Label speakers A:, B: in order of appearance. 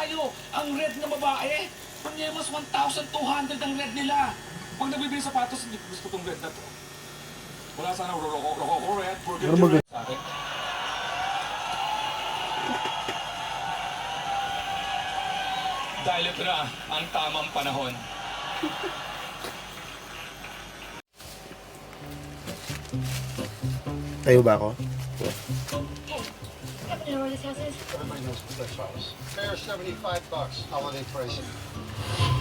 A: tayo. Ang red na babae. Panyemas 1,200 ang red nila. Pag nabibili sapatos, hindi ko gusto tong red na to. Wala sana roko red, burgundy red sa akin. Dahil ito na ang tamang panahon.
B: Tayo ba ako?
C: You know where this house is?
D: Everybody knows what this house. Fair $75, holiday pricing.